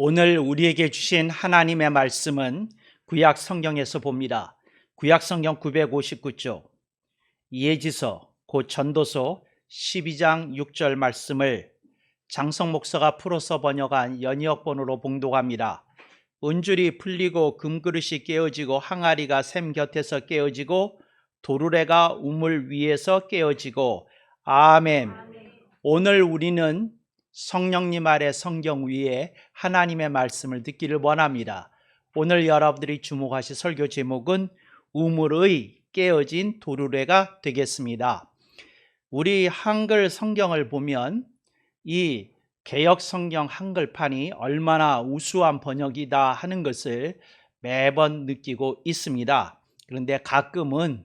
오늘 우리에게 주신 하나님의 말씀은 구약 성경에서 봅니다. 구약 성경 959쪽 예지서 곧 전도서 12장 6절 말씀을 장성 목사가 풀어서 번역한 연이어본으로 봉독합니다. 은줄이 풀리고 금그릇이 깨어지고 항아리가 샘 곁에서 깨어지고 도르래가 우물 위에서 깨어지고 아멘. 오늘 우리는 성령님 아래 성경 위에 하나님의 말씀을 듣기를 원합니다. 오늘 여러분들이 주목하실 설교 제목은 우물의 깨어진 도르래가 되겠습니다. 우리 한글 성경을 보면 이 개역 성경 한글판이 얼마나 우수한 번역이다 하는 것을 매번 느끼고 있습니다. 그런데 가끔은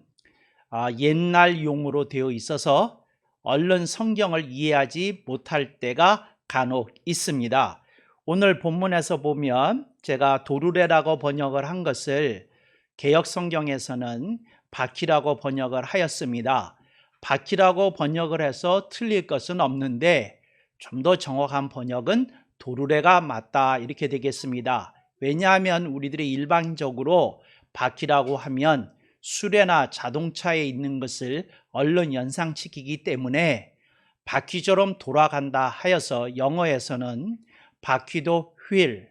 옛날 용어로 되어 있어서 얼른 성경을 이해하지 못할 때가 간혹 있습니다. 오늘 본문에서 보면 제가 도르래라고 번역을 한 것을 개역 성경에서는 바퀴라고 번역을 하였습니다. 바퀴라고 번역을 해서 틀릴 것은 없는데 좀 더 정확한 번역은 도르래가 맞다 이렇게 되겠습니다. 왜냐하면 우리들이 일반적으로 바퀴라고 하면 수레나 자동차에 있는 것을 얼른 연상시키기 때문에 바퀴처럼 돌아간다 하여서 영어에서는 바퀴도 휠,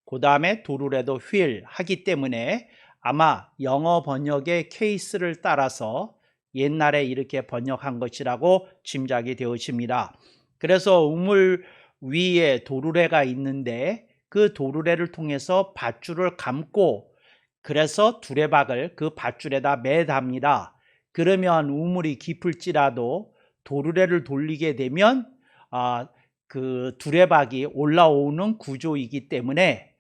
그 다음에 도르래도 휠 하기 때문에 아마 영어 번역의 케이스를 따라서 옛날에 이렇게 번역한 것이라고 짐작이 되어집니다. 그래서 우물 위에 도르래가 있는데 그 도르래를 통해서 밧줄을 감고 그래서 두레박을 그 밧줄에다 매답니다. 그러면 우물이 깊을지라도 도르래를 돌리게 되면 그 두레박이 올라오는 구조이기 때문에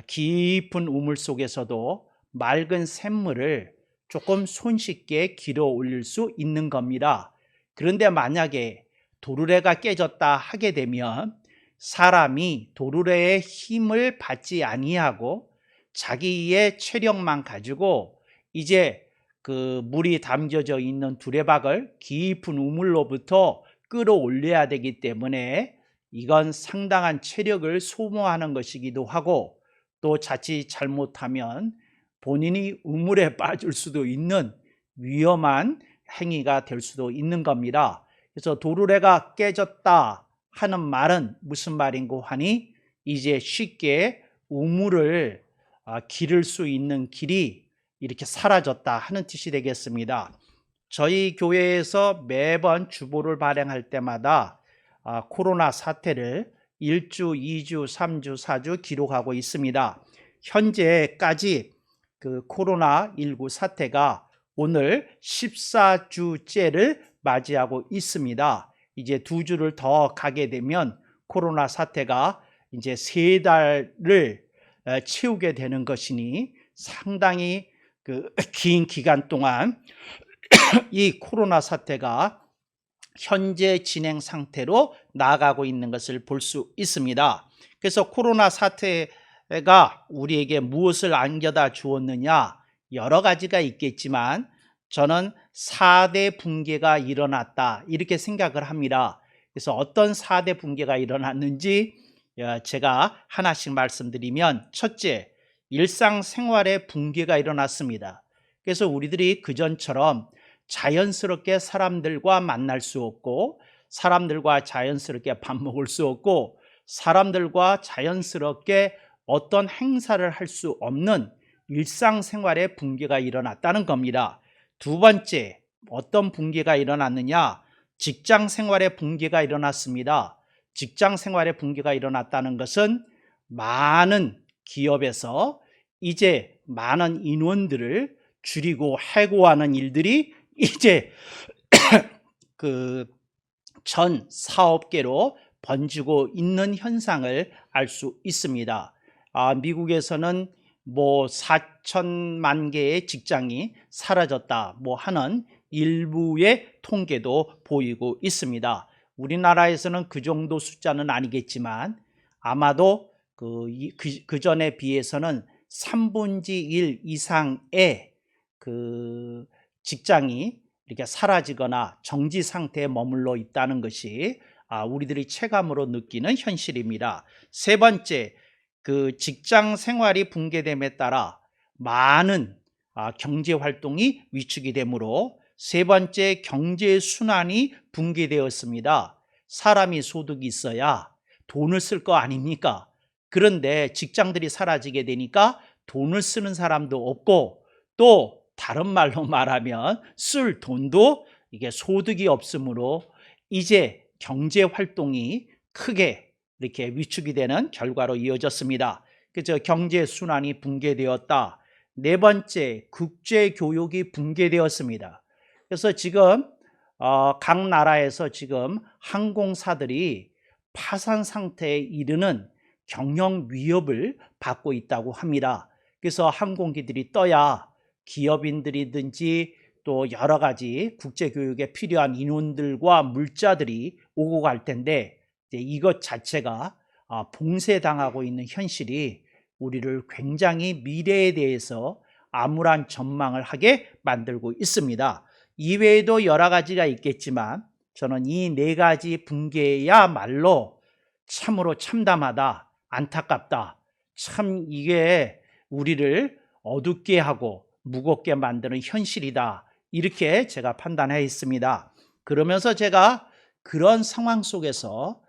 깊은 우물 속에서도 맑은 샘물을 조금 손쉽게 길어 올릴 수 있는 겁니다. 그런데 만약에 도르래가 깨졌다 하게 되면 사람이 도르래의 힘을 받지 아니하고 자기의 체력만 가지고 이제 그 물이 담겨져 있는 두레박을 깊은 우물로부터 끌어올려야 되기 때문에 이건 상당한 체력을 소모하는 것이기도 하고 또 자칫 잘못하면 본인이 우물에 빠질 수도 있는 위험한 행위가 될 수도 있는 겁니다. 그래서 도르래가 깨졌다 하는 말은 무슨 말인고 하니 이제 쉽게 우물을 기를 수 있는 길이 이렇게 사라졌다 하는 뜻이 되겠습니다. 저희 교회에서 매번 주보를 발행할 때마다 코로나 사태를 1주, 2주, 3주, 4주 기록하고 있습니다. 현재까지 그 코로나19 사태가 오늘 14주째를 맞이하고 있습니다. 이제 2주를 더 가게 되면 코로나 사태가 이제 3달을 채우게 되는 것이니 상당히 긴 기간 동안 이 코로나 사태가 현재 진행 상태로 나아가고 있는 것을 볼 수 있습니다. 그래서 코로나 사태가 우리에게 무엇을 안겨다 주었느냐 여러 가지가 있겠지만 저는 4대 붕괴가 일어났다 이렇게 생각을 합니다. 그래서 어떤 4대 붕괴가 일어났는지 제가 하나씩 말씀드리면 첫째, 일상생활의 붕괴가 일어났습니다. 그래서 우리들이 그전처럼 자연스럽게 사람들과 만날 수 없고 사람들과 자연스럽게 밥 먹을 수 없고 사람들과 자연스럽게 어떤 행사를 할 수 없는 일상생활의 붕괴가 일어났다는 겁니다. 두 번째, 어떤 붕괴가 일어났느냐? 직장 생활의 붕괴가 일어났습니다. 직장 생활의 붕괴가 일어났다는 것은 많은 기업에서 이제 많은 인원들을 줄이고 해고하는 일들이 이제 그 전 사업계로 번지고 있는 현상을 알 수 있습니다. 미국에서는 뭐 4천만 개의 직장이 사라졌다 하는 일부의 통계도 보이고 있습니다. 우리나라에서는 그 정도 숫자는 아니겠지만 아마도 그 전에 비해서는 3분의 1 이상의 그 직장이 이렇게 사라지거나 정지 상태에 머물러 있다는 것이 우리들이 체감으로 느끼는 현실입니다. 세 번째, 그 직장 생활이 붕괴됨에 따라 많은 경제 활동이 위축이 되므로 세 번째 경제 순환이 붕괴되었습니다. 사람이 소득이 있어야 돈을 쓸 거 아닙니까? 그런데 직장들이 사라지게 되니까 돈을 쓰는 사람도 없고 또 다른 말로 말하면 쓸 돈도 이게 소득이 없으므로 이제 경제 활동이 크게 이렇게 위축이 되는 결과로 이어졌습니다. 그래서 경제 순환이 붕괴되었다. 네 번째, 국제 교육이 붕괴되었습니다. 그래서 지금 각 나라에서 지금 항공사들이 파산 상태에 이르는 경영 위협을 받고 있다고 합니다. 그래서 항공기들이 떠야 기업인들이든지 또 여러 가지 국제교육에 필요한 인원들과 물자들이 오고 갈 텐데 이것 자체가 봉쇄당하고 있는 현실이 우리를 굉장히 미래에 대해서 암울한 전망을 하게 만들고 있습니다. 이외에도 여러 가지가 있겠지만 저는 이 네 가지 붕괴야말로 참으로 참담하다, 안타깝다. 참 이게 우리를 어둡게 하고 무겁게 만드는 현실이다. 이렇게 제가 판단했습니다. 그러면서 제가 그런 상황 속에서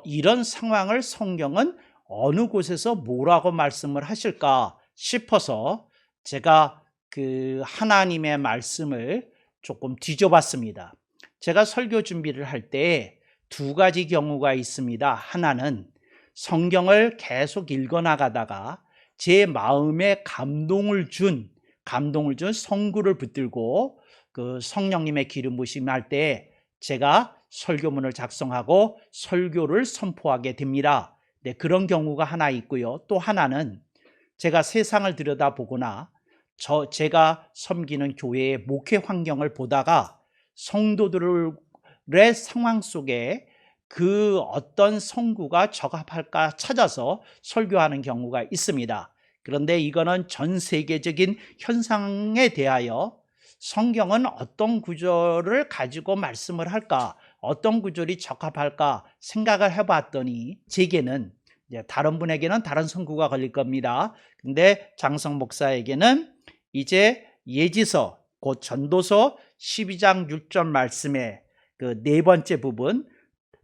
이런 상황을 성경은 어느 곳에서 뭐라고 말씀을 하실까 싶어서 제가 그 하나님의 말씀을 조금 뒤져봤습니다. 제가 설교 준비를 할 때 두 가지 경우가 있습니다. 하나는 성경을 계속 읽어나가다가 제 마음에 감동을 준 성구를 붙들고 그 성령님의 기름 부심을 할 때 제가 설교문을 작성하고 설교를 선포하게 됩니다. 네, 그런 경우가 하나 있고요. 또 하나는 제가 세상을 들여다보거나 제가 섬기는 교회의 목회 환경을 보다가 성도들의 상황 속에 그 어떤 성구가 적합할까 찾아서 설교하는 경우가 있습니다. 그런데 이거는 전 세계적인 현상에 대하여 성경은 어떤 구절을 가지고 말씀을 할까, 어떤 구절이 적합할까 생각을 해봤더니 제게는 다른 분에게는 다른 성구가 걸릴 겁니다. 근데 장성 목사에게는 이제 예지서 곧 전도서 12장 6절 말씀의 그 네 번째 부분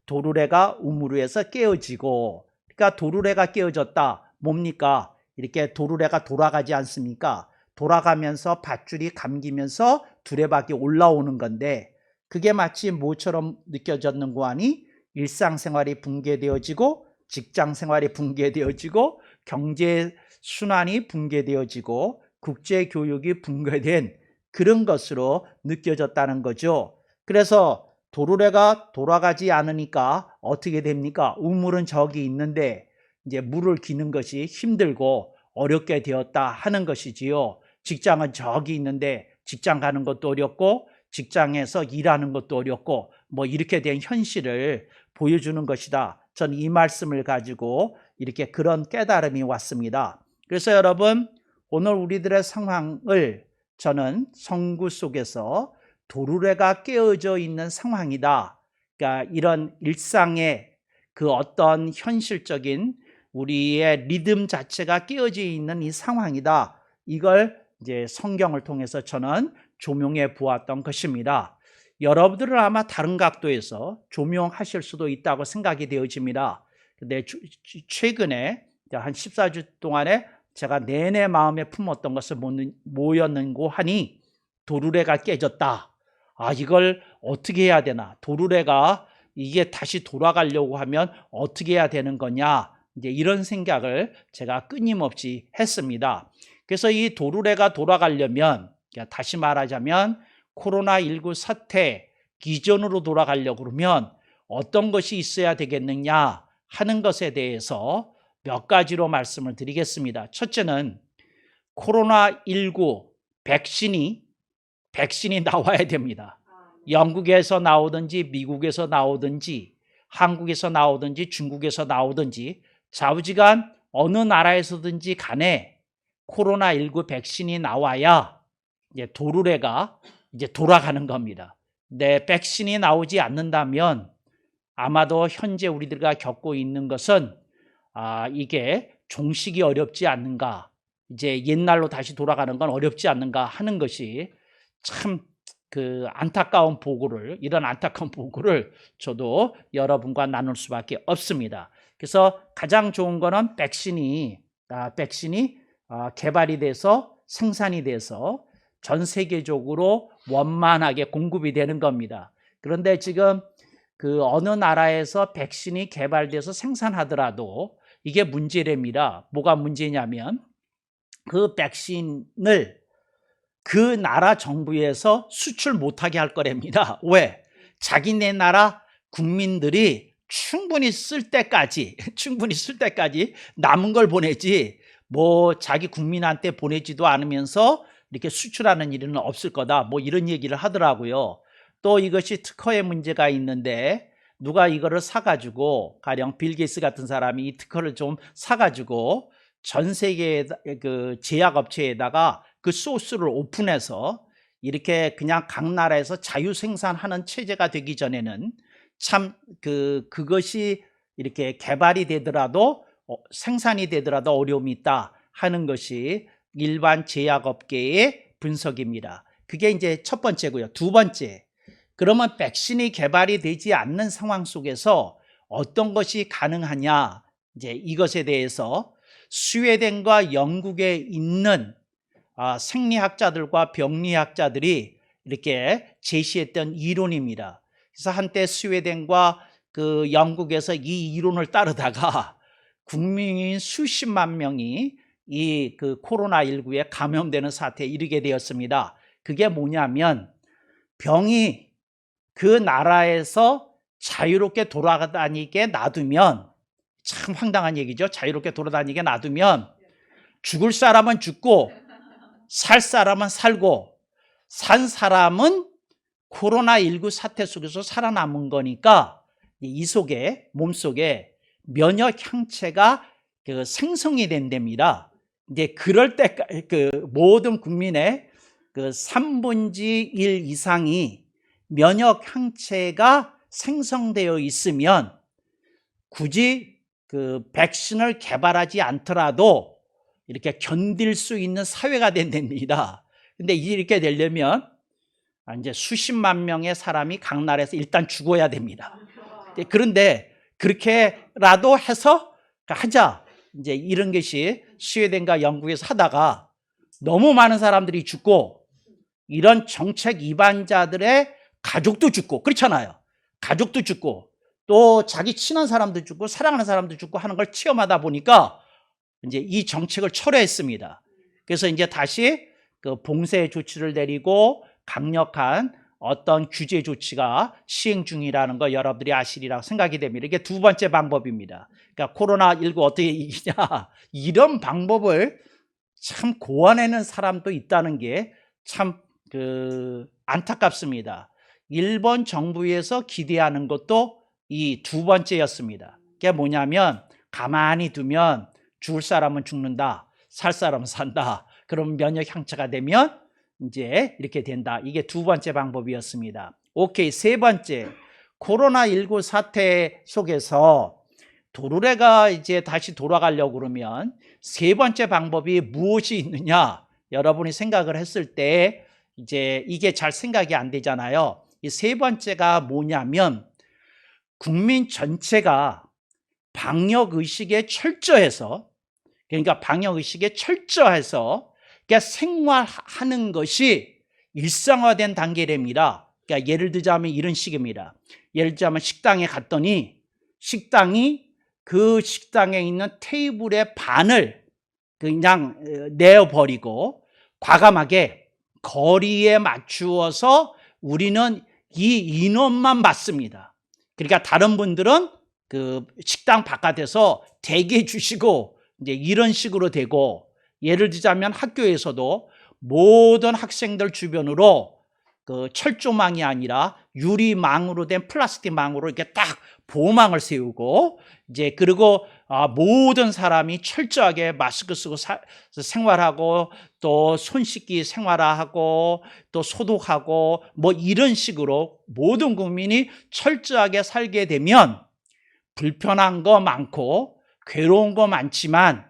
도르래가 우물에서 깨어지고, 그러니까 도르래가 깨어졌다. 뭡니까? 이렇게 도르래가 돌아가지 않습니까? 돌아가면서 밧줄이 감기면서 두레박이 올라오는 건데 그게 마치 뭐처럼 느껴졌는고 하니 일상생활이 붕괴되어지고 직장생활이 붕괴되어지고 경제순환이 붕괴되어지고 국제교육이 붕괴된 그런 것으로 느껴졌다는 거죠. 그래서 도르래가 돌아가지 않으니까 어떻게 됩니까? 우물은 저기 있는데 이제 물을 기는 것이 힘들고 어렵게 되었다 하는 것이지요. 직장은 저기 있는데 직장 가는 것도 어렵고 직장에서 일하는 것도 어렵고 뭐 이렇게 된 현실을 보여주는 것이다. 저는 이 말씀을 가지고 이렇게 그런 깨달음이 왔습니다. 그래서 여러분 오늘 우리들의 상황을 저는 성구 속에서 도르래가 깨어져 있는 상황이다. 그러니까 이런 일상의 그 어떤 현실적인 우리의 리듬 자체가 깨어져 있는 이 상황이다. 이걸 이제 성경을 통해서 저는 조명해 보았던 것입니다. 여러분들은 아마 다른 각도에서 조명하실 수도 있다고 생각이 되어집니다. 근데 최근에 한 14주 동안에 제가 내내 마음에 품었던 것을 뭐였는고 하니 도르래가 깨졌다. 이걸 어떻게 해야 되나? 도르래가 이게 다시 돌아가려고 하면 어떻게 해야 되는 거냐? 이제 이런 생각을 제가 끊임없이 했습니다. 그래서 이 도르래가 돌아가려면 다시 말하자면 코로나19 사태 기존으로 돌아가려고 그러면 어떤 것이 있어야 되겠느냐 하는 것에 대해서 몇 가지로 말씀을 드리겠습니다. 첫째는 코로나19 백신이 나와야 됩니다. 영국에서 나오든지 미국에서 나오든지 한국에서 나오든지 중국에서 나오든지 좌우지간 어느 나라에서든지 간에 코로나19 백신이 나와야 이제 도르래가 이제 돌아가는 겁니다. 네, 백신이 나오지 않는다면 아마도 현재 우리들과 겪고 있는 것은 이게 종식이 어렵지 않는가, 이제 옛날로 다시 돌아가는 건 어렵지 않는가 하는 것이 참 이런 안타까운 보고를 저도 여러분과 나눌 수밖에 없습니다. 그래서 가장 좋은 거는 백신이 개발이 돼서 생산이 돼서 전 세계적으로 원만하게 공급이 되는 겁니다. 그런데 지금 어느 나라에서 백신이 개발돼서 생산하더라도 이게 문제랍니다. 뭐가 문제냐면 그 백신을 그 나라 정부에서 수출 못하게 할 거랍니다. 왜? 자기네 나라 국민들이 충분히 쓸 때까지 남은 걸 보내지 뭐 자기 국민한테 보내지도 않으면서 이렇게 수출하는 일은 없을 거다, 뭐 이런 얘기를 하더라고요. 또 이것이 특허의 문제가 있는데 누가 이거를 사가지고, 가령 빌 게이츠 같은 사람이 이 특허를 좀 사가지고 전 세계 제약업체에다가 그 소스를 오픈해서 이렇게 그냥 각 나라에서 자유 생산하는 체제가 되기 전에는 참 그것이 이렇게 개발이 되더라도 생산이 되더라도 어려움이 있다 하는 것이 일반 제약업계의 분석입니다. 그게 이제 첫 번째고요. 두 번째, 그러면 백신이 개발이 되지 않는 상황 속에서 어떤 것이 가능하냐, 이제 이것에 대해서 스웨덴과 영국에 있는 생리학자들과 병리학자들이 이렇게 제시했던 이론입니다. 그래서 한때 스웨덴과 영국에서 이 이론을 따르다가 국민인 수십만 명이 이 코로나19에 감염되는 사태에 이르게 되었습니다. 그게 뭐냐면 병이 그 나라에서 자유롭게 돌아다니게 놔두면, 참 황당한 얘기죠. 자유롭게 돌아다니게 놔두면 죽을 사람은 죽고 살 사람은 살고, 산 사람은 코로나19 사태 속에서 살아남은 거니까 이 속에, 몸속에 면역 항체가 생성이 된답니다. 이제 그럴 때 모든 국민의 3분의 1 이상이 면역 항체가 생성되어 있으면 굳이 백신을 개발하지 않더라도 이렇게 견딜 수 있는 사회가 된답니다. 근데 이렇게 되려면 이제 수십만 명의 사람이 각 나라에서 일단 죽어야 됩니다. 그런데 그렇게라도 해서 하자, 이제 이런 것이 스웨덴과 영국에서 하다가 너무 많은 사람들이 죽고 이런 정책 위반자들의 가족도 죽고, 그렇잖아요. 가족도 죽고 또 자기 친한 사람도 죽고 사랑하는 사람도 죽고 하는 걸 체험하다 보니까 이제 이 정책을 철회했습니다. 그래서 이제 다시 봉쇄 조치를 내리고 강력한 어떤 규제 조치가 시행 중이라는 거 여러분들이 아시리라고 생각이 됩니다. 이게 두 번째 방법입니다. 그러니까 코로나19 어떻게 이기냐, 이런 방법을 참 고안해낸 사람도 있다는 게 참 안타깝습니다. 일본 정부에서 기대하는 것도 이 두 번째였습니다. 그게 뭐냐면 가만히 두면 죽을 사람은 죽는다, 살 사람은 산다, 그럼 면역 항체가 되면 이제 이렇게 된다. 이게 두 번째 방법이었습니다. 오케이, 세 번째, 코로나19 사태 속에서 도르래가 이제 다시 돌아가려고 그러면 세 번째 방법이 무엇이 있느냐, 여러분이 생각을 했을 때 이제 이게 잘 생각이 안 되잖아요. 이 세 번째가 뭐냐면 국민 전체가 방역의식에 철저해서, 그러니까 방역의식에 철저해서 그러니까 생활하는 것이 일상화된 단계랍니다. 그러니까 예를 들자면 이런 식입니다. 예를 들자면 식당에 갔더니 식당이 그 식당에 있는 테이블의 반을 그냥 내어버리고 과감하게 거리에 맞추어서 우리는 이 인원만 받습니다. 그러니까 다른 분들은 식당 바깥에서 대기해 주시고 이제 이런 식으로 되고, 예를 들자면 학교에서도 모든 학생들 주변으로 철조망이 아니라 유리망으로 된 플라스틱 망으로 이렇게 딱 보호망을 세우고, 이제 그리고 모든 사람이 철저하게 마스크 쓰고 생활하고 또 손 씻기 생활하고 또 소독하고 뭐 이런 식으로 모든 국민이 철저하게 살게 되면 불편한 거 많고 괴로운 거 많지만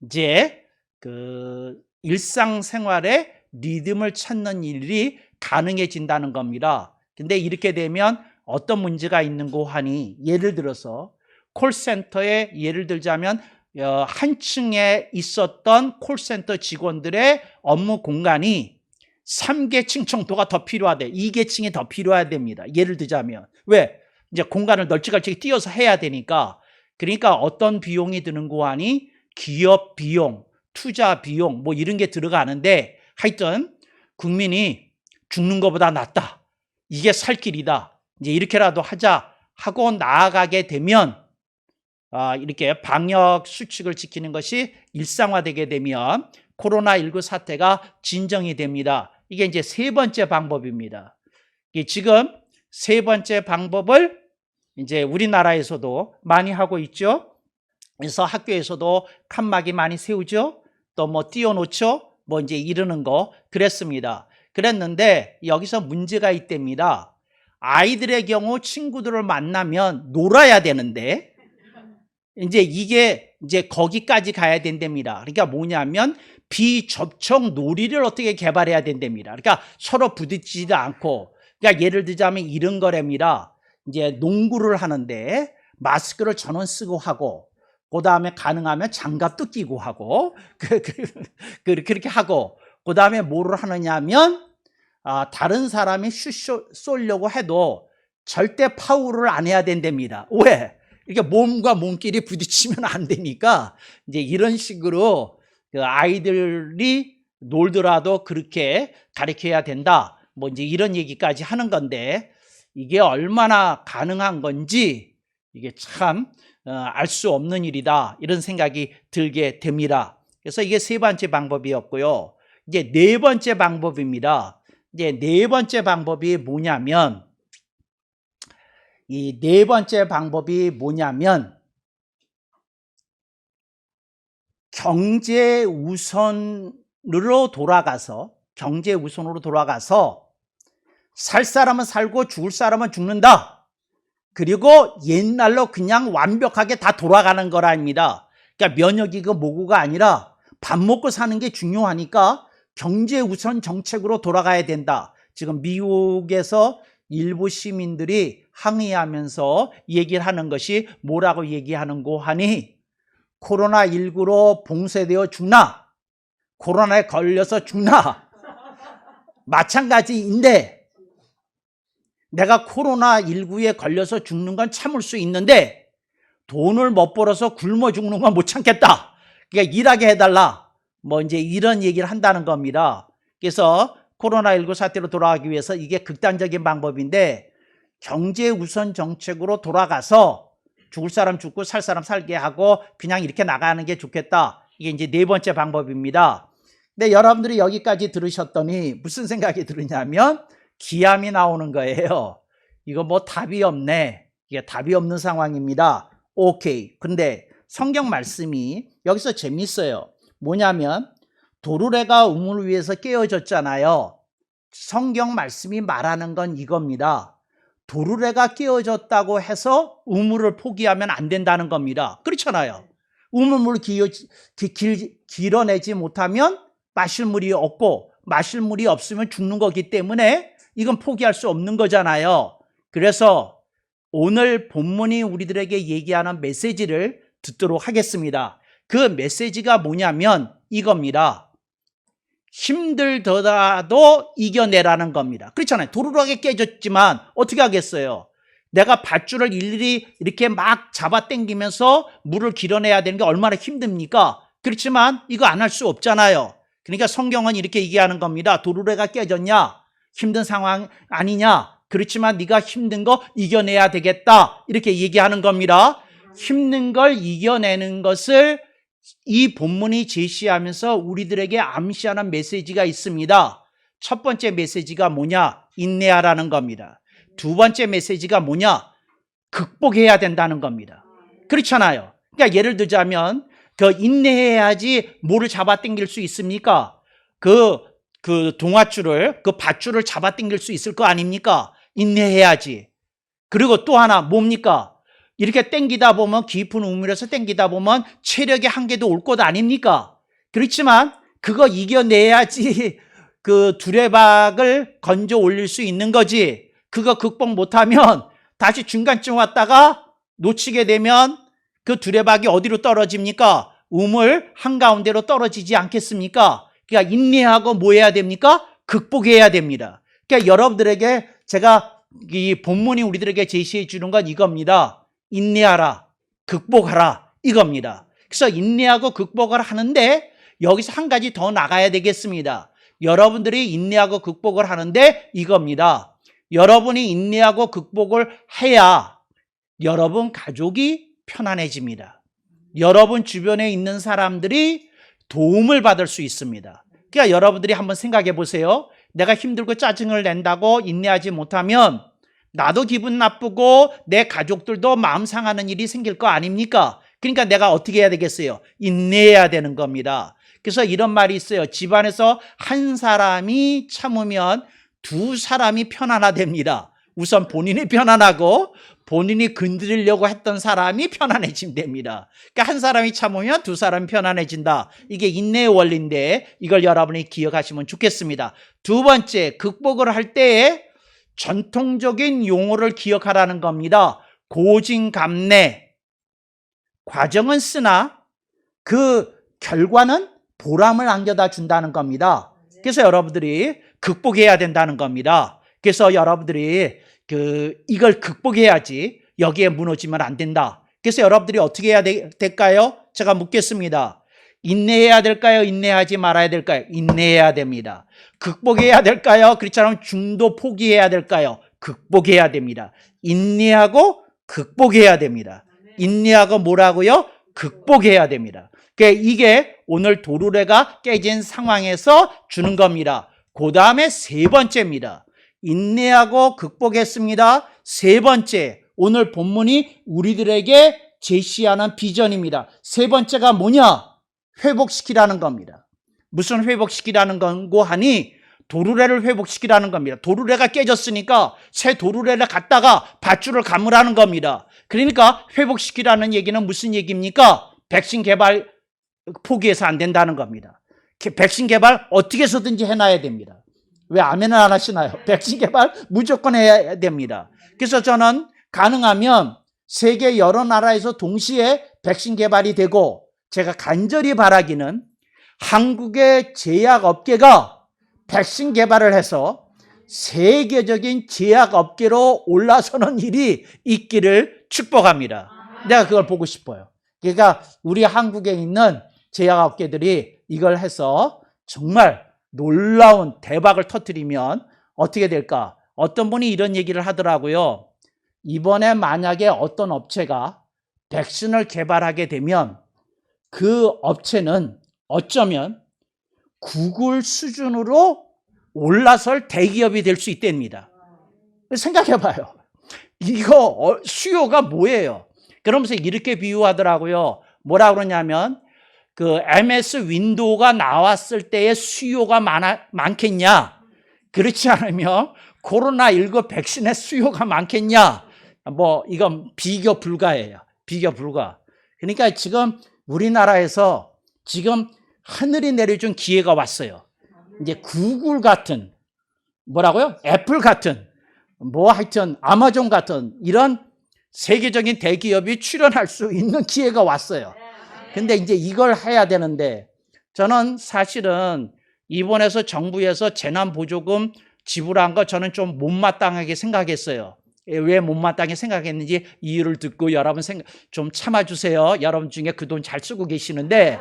이제 그 일상생활의 리듬을 찾는 일이 가능해진다는 겁니다. 근데 이렇게 되면 어떤 문제가 있는고 하니, 예를 들어서 콜센터에 예를 들자면 한 층에 있었던 콜센터 직원들의 업무 공간이 3계층 정도가 더 필요하대. 2계층이 더 필요해야 됩니다. 예를 들자면. 왜? 이제 공간을 널찍널찍 띄어서 해야 되니까. 그러니까 어떤 비용이 드는고 하니 기업 비용, 투자 비용 뭐 이런 게 들어가는데, 하여튼 국민이 죽는 것보다 낫다. 이게 살 길이다. 이제 이렇게라도 하자 하고 나아가게 되면 이렇게 방역 수칙을 지키는 것이 일상화되게 되면 코로나19 사태가 진정이 됩니다. 이게 이제 세 번째 방법입니다. 지금 세 번째 방법을 이제 우리나라에서도 많이 하고 있죠. 그래서 학교에서도 칸막이 많이 세우죠. 또 뭐 띄워놓죠. 뭐 이제 이러는 거 그랬습니다. 그랬는데 여기서 문제가 있답니다. 아이들의 경우 친구들을 만나면 놀아야 되는데 이제 이게 이제 거기까지 가야 된답니다. 그러니까 뭐냐면 비접촉 놀이를 어떻게 개발해야 된답니다. 그러니까 서로 부딪히지도 않고, 그러니까 예를 들자면 이런 거랍니다. 이제 농구를 하는데 마스크를 전원 쓰고 하고, 그 다음에 가능하면 장갑도 끼고 하고, 그렇게 하고, 그 다음에 뭐를 하느냐면 다른 사람이 슛 쏘려고 해도 절대 파울을 안 해야 된답니다. 왜? 이렇게 몸과 몸끼리 부딪히면 안 되니까 이제 이런 식으로 그 아이들이 놀더라도 그렇게 가르쳐야 된다. 뭐 이제 이런 얘기까지 하는 건데, 이게 얼마나 가능한 건지 이게 참 알 수 없는 일이다. 이런 생각이 들게 됩니다. 그래서 이게 세 번째 방법이었고요. 이제 네 번째 방법입니다. 이제 네 번째 방법이 뭐냐면, 이 네 번째 방법이 뭐냐면 경제 우선으로 돌아가서 살 사람은 살고 죽을 사람은 죽는다. 그리고 옛날로 그냥 완벽하게 다 돌아가는 거랍니다. 그러니까 면역이고 뭐고가 아니라 밥 먹고 사는 게 중요하니까 경제 우선 정책으로 돌아가야 된다. 지금 미국에서 일부 시민들이 항의하면서 얘기를 하는 것이 뭐라고 얘기하는고 하니, 코로나19로 봉쇄되어 죽나? 코로나에 걸려서 죽나? 마찬가지인데, 내가 코로나19에 걸려서 죽는 건 참을 수 있는데 돈을 못 벌어서 굶어 죽는 건 못 참겠다. 그러니까 일하게 해달라. 뭐 이제 이런 얘기를 한다는 겁니다. 그래서 코로나19 사태로 돌아가기 위해서 이게 극단적인 방법인데, 경제 우선 정책으로 돌아가서 죽을 사람 죽고 살 사람 살게 하고 그냥 이렇게 나가는 게 좋겠다. 이게 이제 네 번째 방법입니다. 근데 여러분들이 여기까지 들으셨더니 무슨 생각이 들으냐면 기함이 나오는 거예요. 이거 뭐 답이 없네. 이게 답이 없는 상황입니다. 오케이. 근데 성경 말씀이 여기서 재밌어요. 뭐냐면 도르래가 우물을 위해서 깨어졌잖아요. 성경 말씀이 말하는 건 이겁니다. 도르래가 깨어졌다고 해서 우물을 포기하면 안 된다는 겁니다. 그렇잖아요. 우물을 길어내지 못하면 마실 물이 없고, 마실 물이 없으면 죽는 거기 때문에 이건 포기할 수 없는 거잖아요. 그래서 오늘 본문이 우리들에게 얘기하는 메시지를 듣도록 하겠습니다. 그 메시지가 뭐냐면 이겁니다. 힘들더라도 이겨내라는 겁니다. 그렇잖아요. 도루라게 깨졌지만 어떻게 하겠어요? 내가 밧줄을 일일이 이렇게 막 잡아 당기면서 물을 길어내야 되는 게 얼마나 힘듭니까? 그렇지만 이거 안 할 수 없잖아요. 그러니까 성경은 이렇게 얘기하는 겁니다. 도루래가 깨졌냐? 힘든 상황 아니냐? 그렇지만 네가 힘든 거 이겨내야 되겠다. 이렇게 얘기하는 겁니다. 힘든 걸 이겨내는 것을 이 본문이 제시하면서 우리들에게 암시하는 메시지가 있습니다. 첫 번째 메시지가 뭐냐? 인내하라는 겁니다. 두 번째 메시지가 뭐냐? 극복해야 된다는 겁니다. 그렇잖아요. 그러니까 예를 들자면 인내해야지 뭐를 잡아당길 수 있습니까? 그 동아줄을, 그 밧줄을 잡아당길 수 있을 거 아닙니까? 인내해야지. 그리고 또 하나 뭡니까? 이렇게 땡기다 보면 깊은 우물에서 땡기다 보면 체력의 한계도 올 것 아닙니까? 그렇지만 그거 이겨내야지 그 두레박을 건져 올릴 수 있는 거지. 그거 극복 못하면 다시 중간쯤 왔다가 놓치게 되면 그 두레박이 어디로 떨어집니까? 우물 한가운데로 떨어지지 않겠습니까? 그러니까 인내하고 뭐 해야 됩니까? 극복해야 됩니다. 그러니까 여러분들에게 제가 이 본문이 우리들에게 제시해 주는 건 이겁니다. 인내하라, 극복하라 이겁니다. 그래서 인내하고 극복을 하는데 여기서 한 가지 더 나가야 되겠습니다. 여러분들이 인내하고 극복을 하는데 이겁니다. 여러분이 인내하고 극복을 해야 여러분 가족이 편안해집니다. 여러분 주변에 있는 사람들이 도움을 받을 수 있습니다. 그러니까 여러분들이 한번 생각해 보세요. 내가 힘들고 짜증을 낸다고 인내하지 못하면 나도 기분 나쁘고 내 가족들도 마음 상하는 일이 생길 거 아닙니까? 그러니까 내가 어떻게 해야 되겠어요? 인내해야 되는 겁니다. 그래서 이런 말이 있어요. 집안에서 한 사람이 참으면 두 사람이 편안하답니다. 우선 본인이 편안하고 본인이 건드리려고 했던 사람이 편안해지면 됩니다. 그러니까 한 사람이 참으면 두 사람이 편안해진다. 이게 인내의 원리인데 이걸 여러분이 기억하시면 좋겠습니다. 두 번째, 극복을 할 때에 전통적인 용어를 기억하라는 겁니다. 고진감래. 과정은 쓰나 그 결과는 보람을 안겨다 준다는 겁니다. 그래서 여러분들이 극복해야 된다는 겁니다. 그래서 여러분들이 이걸 극복해야지 여기에 무너지면 안 된다. 그래서 여러분들이 어떻게 해야 될까요? 제가 묻겠습니다. 인내해야 될까요? 인내하지 말아야 될까요? 인내해야 됩니다. 극복해야 될까요? 그렇잖아요. 중도 포기해야 될까요? 극복해야 됩니다. 인내하고 극복해야 됩니다. 인내하고 뭐라고요? 극복해야 됩니다. 이게 오늘 도르래가 깨진 상황에서 주는 겁니다. 그 다음에 세 번째입니다. 인내하고 극복했습니다. 세 번째, 오늘 본문이 우리들에게 제시하는 비전입니다. 세 번째가 뭐냐? 회복시키라는 겁니다. 무슨 회복시키라는 건고 하니 도르래를 회복시키라는 겁니다. 도르래가 깨졌으니까 새 도르래를 갖다가 밧줄을 감으라는 겁니다. 그러니까 회복시키라는 얘기는 무슨 얘기입니까? 백신 개발 포기해서 안 된다는 겁니다. 백신 개발 어떻게 해서든지 해놔야 됩니다. 왜 아멘을 안 하시나요? 백신 개발 무조건 해야 됩니다. 그래서 저는 가능하면 세계 여러 나라에서 동시에 백신 개발이 되고 제가 간절히 바라기는 한국의 제약업계가 백신 개발을 해서 세계적인 제약업계로 올라서는 일이 있기를 축복합니다. 내가 그걸 보고 싶어요. 그러니까 우리 한국에 있는 제약업계들이 이걸 해서 정말 놀라운 대박을 터뜨리면 어떻게 될까? 어떤 분이 이런 얘기를 하더라고요. 이번에 만약에 어떤 업체가 백신을 개발하게 되면 그 업체는 어쩌면 구글 수준으로 올라설 대기업이 될 수 있답니다. 생각해봐요. 이거 수요가 뭐예요? 그러면서 이렇게 비유하더라고요. 뭐라 그러냐면 그 MS 윈도우가 나왔을 때의 수요가 많겠냐? 그렇지 않으면 코로나19 백신의 수요가 많겠냐? 이건 비교 불가예요. 비교 불가. 그러니까 지금 우리나라에서 지금 하늘이 내려준 기회가 왔어요. 이제 구글 같은, 뭐라고요? 애플 같은, 하여튼 아마존 같은 이런 세계적인 대기업이 출연할 수 있는 기회가 왔어요. 근데 이제 이걸 해야 되는데 저는 사실은 이번에서 정부에서 재난보조금 지불한 거 저는 좀 못마땅하게 생각했어요. 왜 못마땅하게 생각했는지 이유를 듣고 여러분 좀 참아주세요. 여러분 중에 그 돈 잘 쓰고 계시는데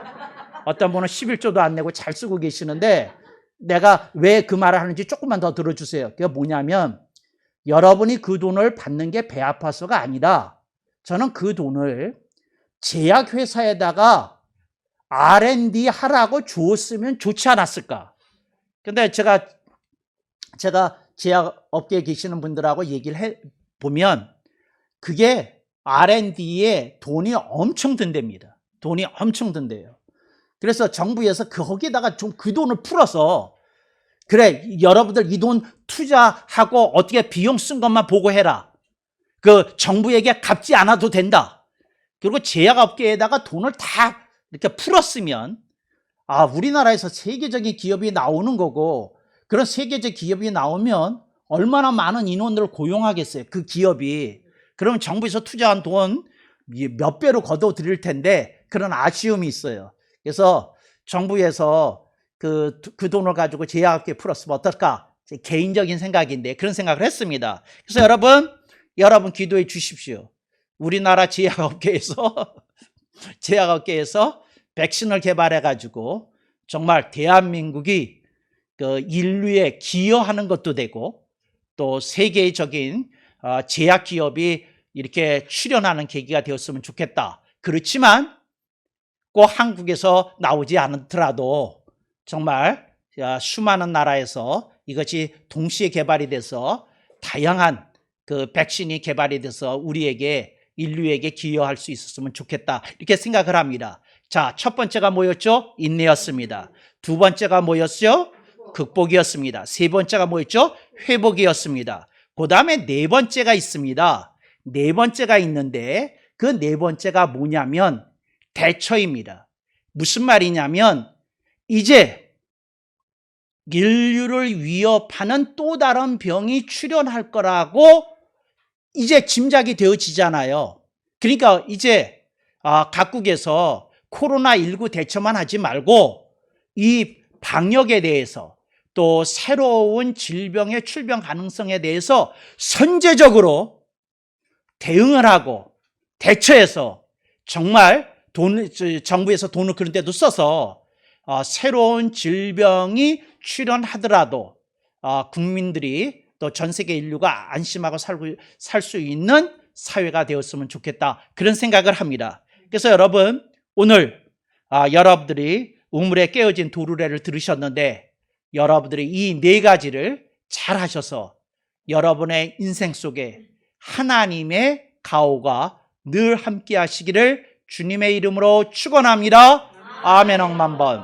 어떤 분은 11조도 안 내고 잘 쓰고 계시는데 내가 왜 그 말을 하는지 조금만 더 들어주세요. 그게 뭐냐면 여러분이 그 돈을 받는 게 배 아파서가 아니라 저는 그 돈을 제약회사에다가 R&D 하라고 주었으면 좋지 않았을까. 근데 제가 제약업계에 계시는 분들하고 얘기를 해보면 그게 R&D에 돈이 엄청 든답니다. 돈이 엄청 든대요. 그래서 정부에서 거기에다가 좀 그 돈을 풀어서 그래 여러분들 이 돈 투자하고 어떻게 비용 쓴 것만 보고 해라. 그 정부에게 갚지 않아도 된다. 그리고 제약업계에다가 돈을 다 이렇게 풀었으면 우리나라에서 세계적인 기업이 나오는 거고, 그런 세계적 기업이 나오면 얼마나 많은 인원들을 고용하겠어요, 그 기업이. 그러면 정부에서 투자한 돈 몇 배로 걷어 들일 텐데 그런 아쉬움이 있어요. 그래서 정부에서 그 돈을 가지고 제약업계 풀었으면 어떨까? 제 개인적인 생각인데 그런 생각을 했습니다. 그래서 여러분 기도해 주십시오. 우리나라 제약업계에서 백신을 개발해 가지고 정말 대한민국이 그 인류에 기여하는 것도 되고, 또 세계적인 제약 기업이 이렇게 출연하는 계기가 되었으면 좋겠다. 그렇지만 꼭 한국에서 나오지 않더라도 정말 수많은 나라에서 이것이 동시에 개발이 돼서 다양한 그 백신이 개발이 돼서 우리에게, 인류에게 기여할 수 있었으면 좋겠다, 이렇게 생각을 합니다. 자, 첫 번째가 뭐였죠? 인내였습니다. 두 번째가 뭐였죠? 극복이었습니다. 세 번째가 뭐였죠? 회복이었습니다. 그 다음에 네 번째가 있습니다. 네 번째가 있는데 그 네 번째가 뭐냐면 대처입니다. 무슨 말이냐면 이제 인류를 위협하는 또 다른 병이 출현할 거라고 이제 짐작이 되어지잖아요. 그러니까 이제 각국에서 코로나19 대처만 하지 말고 이 방역에 대해서, 또 새로운 질병의 출병 가능성에 대해서 선제적으로 대응을 하고 대처해서 정말 정부에서 돈을 그런 데도 써서 새로운 질병이 출현하더라도 국민들이, 또 전 세계 인류가 안심하고 살 수 있는 사회가 되었으면 좋겠다, 그런 생각을 합니다. 그래서 여러분, 오늘 여러분들이 우물에 깨어진 도르래를 들으셨는데 여러분들이 이 네 가지를 잘 하셔서 여러분의 인생 속에 하나님의 가호가 늘 함께 하시기를 주님의 이름으로 축원합니다. 아멘. 억만번.